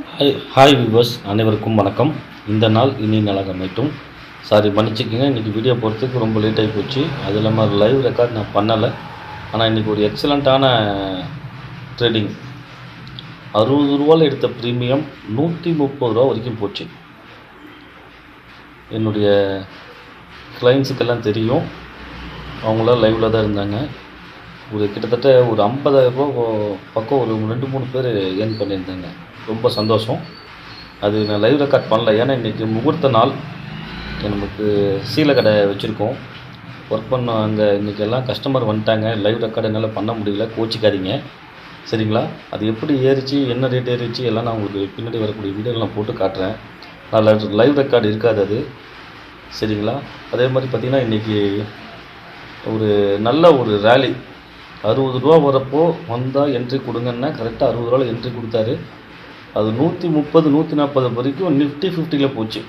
Hi viewers, அனைவருக்கும் வணக்கம். இந்த நாள் இனி நலக அமையட்டும். சாரி, மன்னிச்சுக்கங்க, இன்றைக்கி வீடியோ போகிறதுக்கு ரொம்ப லேட் ஆகி போச்சு. அது இல்லாமல் லைவ் ரெக்கார்ட் நான் பண்ணலை. ஆனால் இன்றைக்கி ஒரு எக்ஸலண்ட்டான ட்ரேடிங். 60 ரூபாவில் எடுத்த ப்ரீமியம் 130 ரூபா வரைக்கும் போச்சு. என்னுடைய கிளைண்ட்ஸுக்கெல்லாம் தெரியும், அவங்களாம் லைவில் தான் இருந்தாங்க. கிட்டத்தட்ட ஒரு 50,000 ரூபா பக்கம் ஒரு 2-3 பேர் ஏர்ன் பண்ணியிருந்தாங்க. ரொம்ப சந்தோஷம். அது நான் லைவ் ரெக்கார்ட் பண்ணல, ஏன்னா இன்றைக்கி முகூர்த்த நாள். நமக்கு சீலை கடை வச்சுருக்கோம், ஒர்க் பண்ண. அங்கே இன்றைக்கி எல்லாம் கஸ்டமர் வந்துட்டாங்க. லைவ் ரெக்கார்டு என்னால் பண்ண முடியல, கோச்சிக்காதீங்க சரிங்களா. அது எப்படி ஏறிச்சு, என்ன ரேட் ஏறிச்சு எல்லாம் நான் உங்களுக்கு பின்னாடி வரக்கூடிய வீடியோவில் நான் போட்டு காட்டுறேன். நான் லைவ் ரெக்கார்டு இருக்காது அது, சரிங்களா. அதே மாதிரி பார்த்திங்கன்னா இன்றைக்கி ஒரு நல்ல ஒரு ரேலி. 60 ரூபா வரப்போ வந்தால் என்ட்ரி கொடுங்கன்னா கரெக்டாக 60 ரூபாவில் என்ட்ரி கொடுத்தாரு. அது 130 140 வரைக்கும் நிஃப்டி 50ல் போச்சு.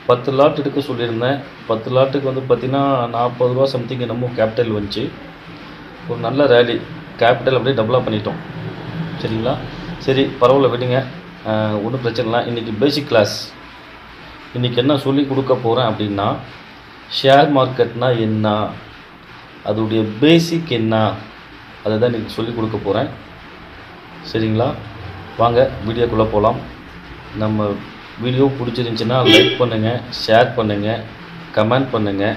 10 லாட் எடுக்க சொல்லியிருந்தேன். 10 லாட்டுக்கு வந்து பார்த்திங்கன்னா 40 ரூபா சம்திங் என்னமோ கேபிட்டல் வந்துச்சு. ஒரு நல்ல ரேலி, கேபிட்டல் அப்படியே டபுளாக பண்ணிட்டோம் சரிங்களா. சரி, பரவாயில்ல, விடுங்க, ஒன்றும் பிரச்சனை இல்லை. இன்றைக்கி பேசிக் கிளாஸ். இன்றைக்கி என்ன சொல்லி கொடுக்க போகிறேன் அப்படின்னா, ஷேர் மார்க்கெட்னால் என்ன, அதோடைய பேசிக் என்ன, அதை தான் இன்றைக்கி சொல்லி கொடுக்க போகிறேன் சரிங்களா. வாங்க வீடியோக்குள்ளே போகலாம். நம்ம வீடியோ பிடிச்சிருந்துச்சின்னா லைக் பண்ணுங்கள், ஷேர் பண்ணுங்கள், கமெண்ட் பண்ணுங்கள்.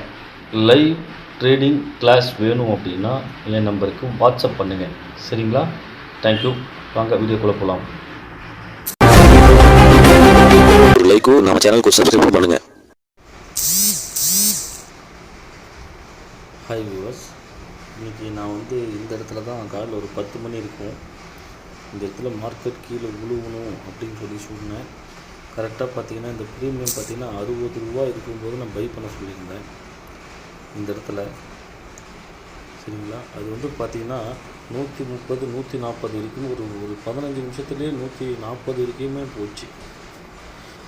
லைவ் ட்ரேடிங் கிளாஸ் வேணும் அப்படின்னா என் நம்பருக்கு வாட்ஸ்அப் பண்ணுங்கள் சரிங்களா. தேங்க்யூ. வாங்க வீடியோக்குள்ளே போகலாம். ஒரு லைக்கும் நம்ம சேனலுக்கு சப்ஸ்கிரைப் பண்ணுங்கள். ஹாய் வியூவர்ஸ், இன்றைக்கி நான் வந்து இந்த இடத்துல தான் காலையில் ஒரு 10 மணி இருக்கும். இந்த இடத்துல மார்க்கெட் கீழே விழுவணும் அப்படின்னு சொல்லி சொன்னேன். கரெக்டாக பார்த்தீங்கன்னா இந்த ப்ரீமியம் பார்த்திங்கன்னா 60 ரூபா இருக்கும்போது நான் பை பண்ண சொல்லியிருந்தேன் இந்த இடத்துல சரிங்களா. அது வந்து பார்த்திங்கன்னா 130 140 வரைக்கும் ஒரு 15 நிமிஷத்துலேயே 140 வரைக்குமே போச்சு.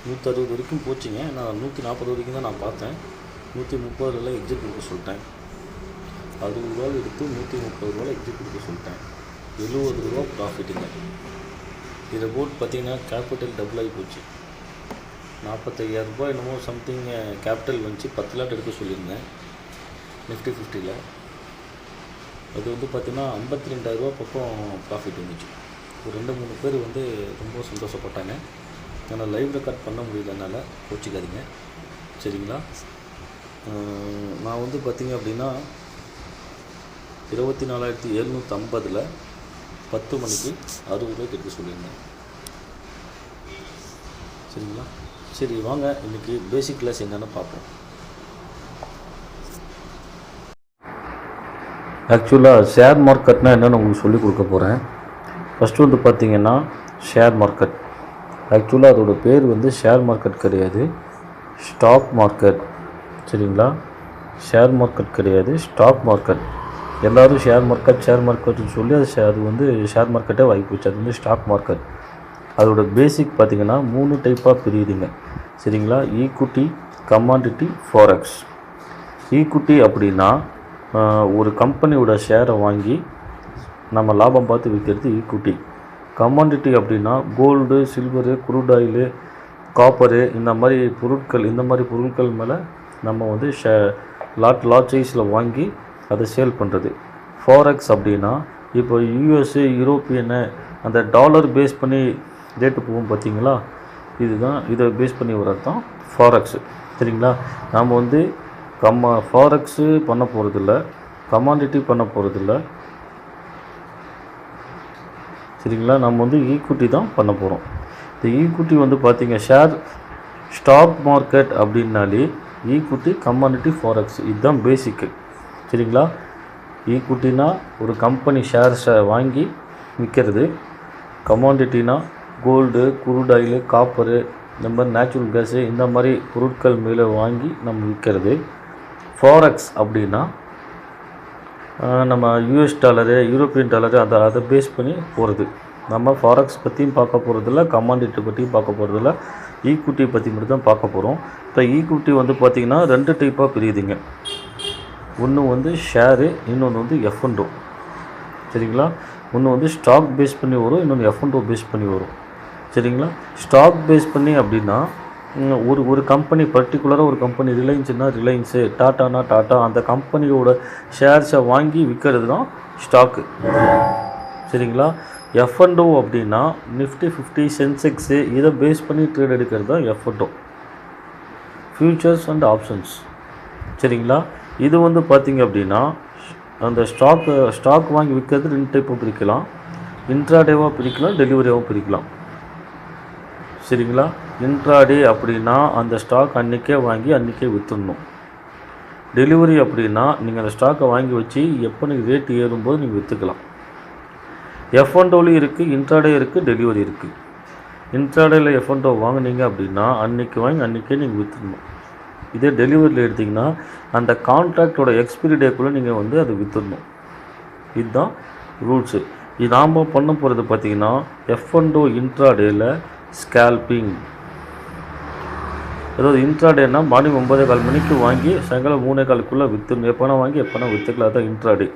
160 வரைக்கும் போச்சுங்க. நான் 140 வரைக்கும் தான் நான் பார்த்தேன். 130 எக்ஸிட் கொடுக்க சொல்லிட்டேன். 60 ரூபாவில் எடுத்து 130 ரூபாவில் எக்ஸிட் கொடுக்க சொல்லிட்டேன். 70 ரூபா ப்ராஃபிட்டுங்க. இதை போட்டு பார்த்திங்கன்னா கேபிட்டல் டபுள் ஆகி போச்சு. 45,000 ரூபா என்னமோ சம்திங் கேபிட்டல் வந்துச்சு. 10 லாட் எடுக்க சொல்லியிருந்தேன் நிஃப்டி 50ல். அது வந்து பார்த்திங்கன்னா 52,000 ரூபா பக்கம் ப்ராஃபிட் வந்துச்சு. ஒரு 2-3 பேர் வந்து ரொம்ப சந்தோஷப்பட்டாங்க. ஆனால் லைவ் ரெக்கார்ட் பண்ண முடியலனால கோச்சிக்காதீங்க சரிங்களா. நான் வந்து பார்த்திங்க அப்படின்னா 24,750 10 மணிக்கு 60 ரூபாய்க்கு எடுக்க சொல்லியிருந்தேன் சரிங்களா. சரி, வாங்க இன்றைக்கி பேசிக் கிளாஸ் என்னென்னு பார்ப்போம். ஆக்சுவலாக ஷேர் மார்க்கெட்னால் என்னென்னு உங்களுக்கு சொல்லிக் கொடுக்க போகிறேன். ஃபஸ்ட்டு வந்து பார்த்திங்கன்னா ஷேர் மார்க்கெட். ஆக்சுவலாக அதோட பேர் வந்து ஷேர் மார்க்கெட் கிடையாது, ஸ்டாக் மார்க்கெட் சரிங்களா. ஷேர் மார்க்கெட் கிடையாது, ஸ்டாக் மார்க்கெட். எல்லோரும் ஷேர் மார்க்கெட்னு சொல்லி அது வந்து ஷேர் மார்க்கெட்டே வாங்கிப்போச்சு. அது வந்து ஸ்டாக் மார்க்கெட். அதோட பேசிக் பார்த்திங்கன்னா 3 டைப்பாக பிரியுதுங்க சரிங்களா. Equity, commodity, forex. ஈக்குட்டி அப்படின்னா ஒரு கம்பெனியோட ஷேரை வாங்கி நம்ம லாபம் பார்த்து விற்கிறது ஈக்குட்டி. கமாடிட்டி அப்படின்னா gold, silver, crude oil, copper, இந்த மாதிரி பொருட்கள் மேலே நம்ம வந்து லாட் சைஸில் வாங்கி அதை சேல் பண்ணுறது. ஃபாரெக்ஸ் அப்படின்னா இப்போ யூஎஸ்ஏ, யூரோப்பியனு அந்த டாலர் பேஸ் பண்ணி ரேட்டு போகும் பார்த்திங்களா, இதை பேஸ் பண்ணி வர்றது தான் ஃபாரெக்ஸு சரிங்களா. நாம் வந்து ஃபாரெக்ஸு பண்ண போகிறதில்ல, கமாடிட்டி பண்ண போகிறதில்ல சரிங்களா. நம்ம வந்து ஈக்குட்டி தான் பண்ண போகிறோம். இந்த ஈக்குட்டி வந்து பார்த்திங்க, ஸ்டாக் மார்க்கெட் அப்படின்னாலே ஈக்குட்டி, கமாடிட்டி, ஃபாரெக்ஸ், இதுதான் பேசிக்கு சரிங்களா. ஈக்குட்டினா ஒரு கம்பெனி ஷேர்ஸை வாங்கி விற்கிறது. கமாடிட்டினா கோல்டு, குரூட் ஆயிலு, காப்பரு, இந்த மாதிரி நேச்சுரல் கேஸு, இந்த மாதிரி பொருட்கள் மேலே வாங்கி நம்ம விற்கிறது. ஃபாரெக்ஸ் அப்படின்னா நம்ம யூஎஸ் டாலரு, யூரோப்பியன் டாலரு, அதை பேஸ் பண்ணி போகிறது. நம்ம ஃபாரெக்ஸ் பற்றியும் பார்க்க போகிறதில்ல, கமாடிட்டி பற்றியும் பார்க்க போகிறதில்ல, ஈக்குட்டி பற்றி மட்டும் தான் பார்க்க போகிறோம். இப்போ ஈக்குட்டி வந்து பார்த்திங்கன்னா 2 டைப்பாக பிரியுதுங்க. ஒன்று வந்து ஷேரு, இன்னொன்று வந்து எஃப்என்டோ சரிங்களா. ஒன்று வந்து ஸ்டாக் பேஸ் பண்ணி வரும், இன்னொன்று எஃப்என்டோ பேஸ் பண்ணி வரும். சரிங்களா. ஸ்டாக் பேஸ் பண்ணி அப்படின்னா ஒரு கம்பெனி பர்டிகுலராக ஒரு கம்பெனி ரிலையன்ஸ்னா ரிலையன்ஸு, டாட்டானா டாட்டா, அந்த கம்பெனியோட ஷேர்ஸை வாங்கி விற்கிறது தான் ஸ்டாக்கு. சரிங்களா. எஃப்என்டோ அப்படின்னா நிஃப்டி 50 சென்செக்ஸு இதை பேஸ் பண்ணி ட்ரேட் எடுக்கிறது தான் எஃப்என்டோ, ஃபியூச்சர்ஸ் அண்ட் ஆப்ஷன்ஸ். சரிங்களா. இது வந்து பார்த்திங்க அப்படின்னா அந்த ஸ்டாக் வாங்கி விற்கிறது 2 டைப்பாக பிரிக்கலாம். இன்ட்ராடேவாக பிரிக்கலாம், டெலிவரியாகவும் பிரிக்கலாம். சரிங்களா. இன்ட்ராடே அப்படின்னா அந்த ஸ்டாக் அன்றைக்கே வாங்கி அன்றைக்கே விற்றுடணும். டெலிவரி அப்படின்னா நீங்கள் அந்த ஸ்டாக்கை வாங்கி வச்சு எப்போ நீங்கள் ரேட் ஏறும்போது நீங்கள் விற்றுக்கலாம். எஃப்என்டோலையும் இருக்குது, இன்ட்ராடே இருக்குது, டெலிவரி இருக்குது. இன்ட்ராடேயில் எஃப்என்டோ வாங்கினீங்க அப்படின்னா அன்றைக்கி வாங்கி அன்றைக்கே நீங்கள் விற்றுடணும். இதே டெலிவரியில் எடுத்திங்கன்னா அந்த கான்ட்ராக்டோட எக்ஸ்பிரி டேக்குள்ளே நீங்கள் வந்து அதை விற்றுடணும். இதுதான் ரூல்ஸு. இது நாம் பண்ண போகிறது பார்த்திங்கன்னா எஃப்என்டோ இன்ட்ராடேயில் ஸ்கேல்பிங். அதாவது இன்ட்ராடேனா மார்னிங் 9:15 மணிக்கு வாங்கி சாயங்காலம் 3:15க்குள்ளே விற்றுணும். எப்போனா வாங்கி எப்போனா விற்றுக்கலாம். தான் இன்ட்ராடே.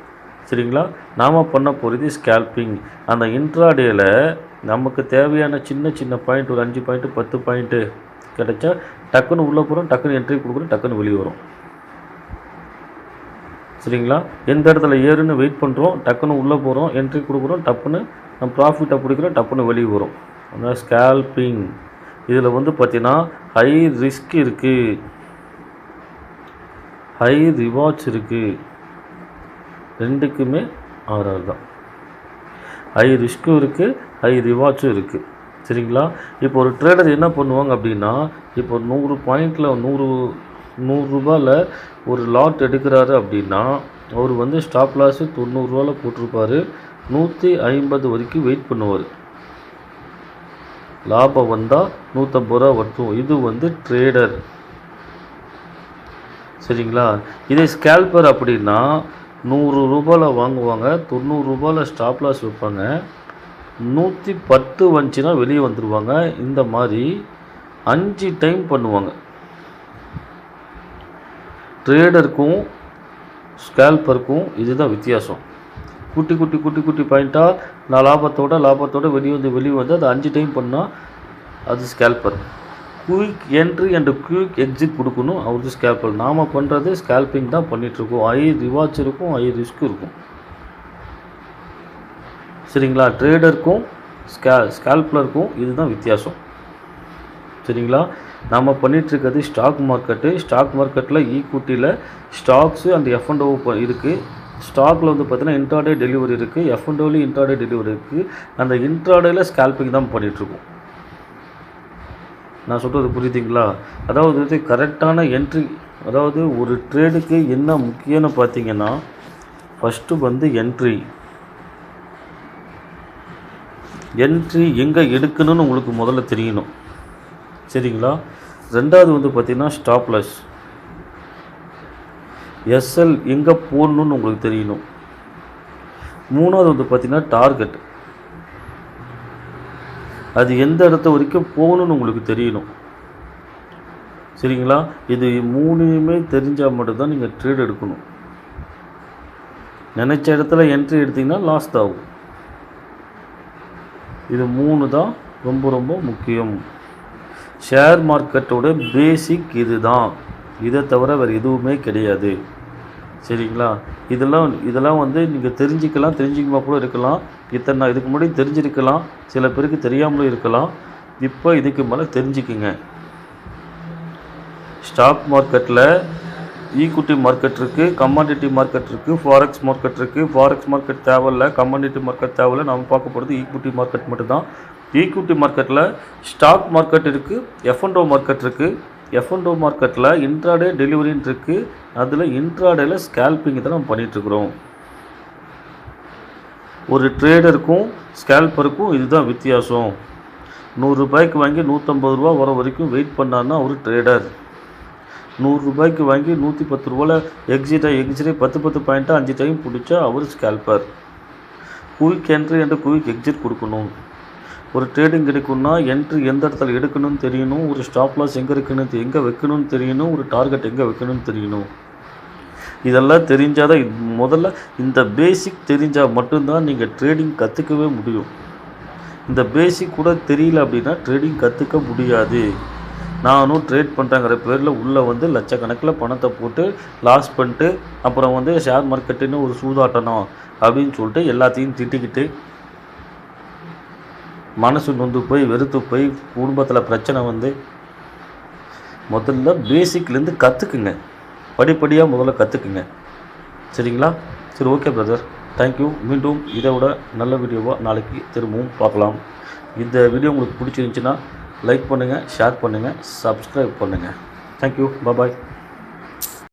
சரிங்களா. நாம் பண்ண போகிறது ஸ்கேல்பிங். அந்த இன்ட்ராடேயில் நமக்கு தேவையான சின்ன சின்ன பாயிண்ட், ஒரு 5 பாயிண்ட்டு 10 பாயிண்ட்டு கிடைச்சா டக்குன்னு உள்ளே போகிறோம், டக்குன்னு என்ட்ரி கொடுக்குறோம், டக்குன்னு வெளியே வரும். சரிங்களா. எந்த இடத்துல ஏறுன்னு வெயிட் பண்ணுறோம், டக்குன்னு உள்ளே போகிறோம், என்ட்ரி கொடுக்குறோம், டப்புன்னு நம்ம ப்ராஃபிட்டை பிடிக்கிறோம், டப்புன்னு வெளியே வரும். அந்த ஸ்கேல்பிங். இதில் வந்து பார்த்திங்கன்னா ஹை ரிஸ்க் இருக்குது, ஹை ரிவார்ட்ஸ் இருக்குது. ரெண்டுக்குமே ஆர்ஆர் தான். ஹை ரிஸ்க்கும் இருக்குது, ஹை ரிவார்ட்ஸும் இருக்குது. சரிங்களா. இப்போ ஒரு ட்ரேடர் என்ன பண்ணுவாங்க அப்படின்னா, இப்போ 100 பாயிண்டில் 100 ரூபாயில் ஒரு லாட் எடுக்கிறாரு அப்படின்னா அவர் வந்து ஸ்டாப் லாஸு 90 ரூபாயில் போட்டிருப்பார். 150 வரைக்கும் வெயிட் பண்ணுவார். லாபம் வந்தால் 150 ரூபா வட்டும். இது வந்து ட்ரேடர். சரிங்களா. இதே ஸ்கேல்பர் அப்படின்னா 100 ரூபாயில் வாங்குவாங்க, 90 ரூபாயில் ஸ்டாப் லாஸ் வைப்பாங்க, 110 வந்துச்சுன்னா வெளியே வந்துடுவாங்க. இந்த மாதிரி 5 டைம் பண்ணுவாங்க. ட்ரேடருக்கும் ஸ்கேல்பருக்கும் இதுதான் வித்தியாசம். குட்டி குட்டி குட்டி குட்டி பாயிண்ட்டாக நான் லாபத்தோட வெளியே வந்து அது 5 டைம் பண்ணால் அது scalper. Quick entry and quick exit கொடுக்கணும், அவருக்கு ஸ்கேல்பர். நாம் பண்ணுறது ஸ்கேல்பிங் தான் பண்ணிகிட்ருக்கோம். ஹை ரிவார்ட்ஸ் இருக்கும், ஹை ரிஸ்க் இருக்கும். சரிங்களா. ட்ரேடருக்கும் ஸ்கேல்பருக்கும் இதுதான் வித்தியாசம். சரிங்களா. நாம் பண்ணிகிட்ருக்கிறது ஸ்டாக் மார்க்கெட்டு. ஸ்டாக் மார்க்கெட்டில் ஈக்விட்டியில் ஸ்டாக்ஸு அந்த எஃப்என்டோ இருக்குது. ஸ்டாக்கில் வந்து பார்த்திங்கன்னா இன்ட்ராடே டெலிவரி இருக்குது, எஃப்என்டோலையும் இன்ட்ராடே டெலிவரி இருக்குது. அந்த இன்ட்ராடேயில் ஸ்கேல்பிங் தான் பண்ணிகிட்ருக்கோம். நான் சொல்கிறது புரியுதுங்களா. அதாவது கரெக்டான என்ட்ரி, அதாவது ஒரு ட்ரேடுக்கு என்ன முக்கியம்னு பார்த்திங்கன்னா ஃபஸ்ட்டு வந்து என்ட்ரி எங்கே எடுக்கணும்னு உங்களுக்கு முதல்ல தெரியணும். சரிங்களா. ரெண்டாவது வந்து பார்த்திங்கன்னா ஸ்டாப் லாஸ், எஸ்எல் எங்கே போடணுன்னு உங்களுக்கு தெரியணும். மூணாவது வந்து பார்த்திங்கன்னா டார்கெட், அது எந்த இடத்த வரைக்கும் போகணுன்னு உங்களுக்கு தெரியணும். சரிங்களா. இது மூணுமே தெரிஞ்சால் மட்டும்தான் நீங்கள் ட்ரேட் எடுக்கணும். நினச்ச இடத்துல என்ட்ரி எடுத்திங்கன்னா லாஸ் தான் ஆகும். இது 3 தான் ரொம்ப ரொம்ப முக்கியம். ஷேர் மார்க்கெட்டோட பேசிக் இது தான். இதை தவிர வேறு எதுவுமே கிடையாது. சரிங்களா. இதெல்லாம் வந்து நீங்கள் தெரிஞ்சிக்காம கூட இருக்கலாம். இதுக்கு முன்னாடி தெரிஞ்சிருக்கலாம், சில பேருக்கு தெரியாமலும் இருக்கலாம். இப்போ இதுக்கு மேலே தெரிஞ்சுக்குங்க. ஸ்டாக் மார்க்கெட்டில் ஈக்விட்டி மார்க்கெட் இருக்குது, கமாடிட்டி மார்க்கெட் இருக்குது, ஃபாரெக்ஸ் மார்க்கெட் இருக்குது. ஃபாரெக்ஸ் மார்க்கெட் தேவையில்லை, கமாடிட்டி மார்க்கெட் தேவையில்லை. நம்ம பார்க்க போகிறது ஈக்விட்டி மார்க்கெட் மட்டும்தான். ஈக்விட்டி மார்க்கெட்டில் ஸ்டாக் மார்க்கெட் இருக்குது, எஃப்என்டோ மார்க்கெட் இருக்குது. எஃப்என்டோ மார்க்கெட்டில் இன்ட்ராடே டெலிவரின்னு இருக்குது. அதில் இன்ட்ராடேயில் ஸ்கேல்பிங் தான் நம்ம பண்ணிகிட்ருக்குறோம். ஒரு ட்ரேடருக்கும் ஸ்கேல்பருக்கும் இதுதான் வித்தியாசம். 100 ரூபாய்க்கு வாங்கி 150 ரூபா வர வரைக்கும் வெயிட் பண்ணார்னா ஒரு ட்ரேடர். 100 ரூபாய்க்கு வாங்கி 110 ரூபாயில் எக்ஸிட்டை 10 பாயிண்ட்டாக 5 டைம் பிடிச்சா அவர் scalper. Quick entry and quick exit கொடுக்கணும். ஒரு ட்ரேடிங் எடுக்கணும்னா என்ட்ரி எந்த இடத்துல எடுக்கணும்னு தெரியணும், ஒரு ஸ்டாப் லாஸ் எங்கே வைக்கணும்னு தெரியணும், ஒரு டார்கெட் எங்கே வைக்கணும்னு தெரியணும். இதெல்லாம் தெரிஞ்சால் தான் முதல்ல இந்த பேசிக் தெரிஞ்சால் மட்டும்தான் நீங்கள் ட்ரேடிங் கற்றுக்கவே முடியும். இந்த பேசிக் கூட தெரியல அப்படின்னா ட்ரேடிங் கற்றுக்க முடியாது. நானும் ட்ரேட் பண்ணுறேங்கிற பேரில் உள்ளே வந்து லட்சக்கணக்கில் பணத்தை போட்டு லாஸ் பண்ணிட்டு அப்புறம் வந்து ஷேர் மார்க்கெட்டுன்னு ஒரு சூதாட்டணும் அப்படின்னு சொல்லிட்டு எல்லாத்தையும் திட்டிக்கிட்டு மனசு நொந்து போய் வெறுத்து போய் குடும்பத்தில் பிரச்சனை வந்து முதல்ல பேசிக்லேருந்து கற்றுக்குங்க. படிப்படியாக முதல்ல கற்றுக்குங்க. சரிங்களா? சரி, ஓகே பிரதர், தேங்க்யூ. மீண்டும் இதை விட நல்ல வீடியோவாக நாளைக்கு திரும்பவும் பார்க்கலாம். இந்த வீடியோ உங்களுக்கு பிடிச்சிருந்துச்சின்னா லைக் பண்ணுங்கள், ஷேர் பண்ணுங்கள், சப்ஸ்கிரைப் பண்ணுங்கள். தேங்க்யூ. பாய்.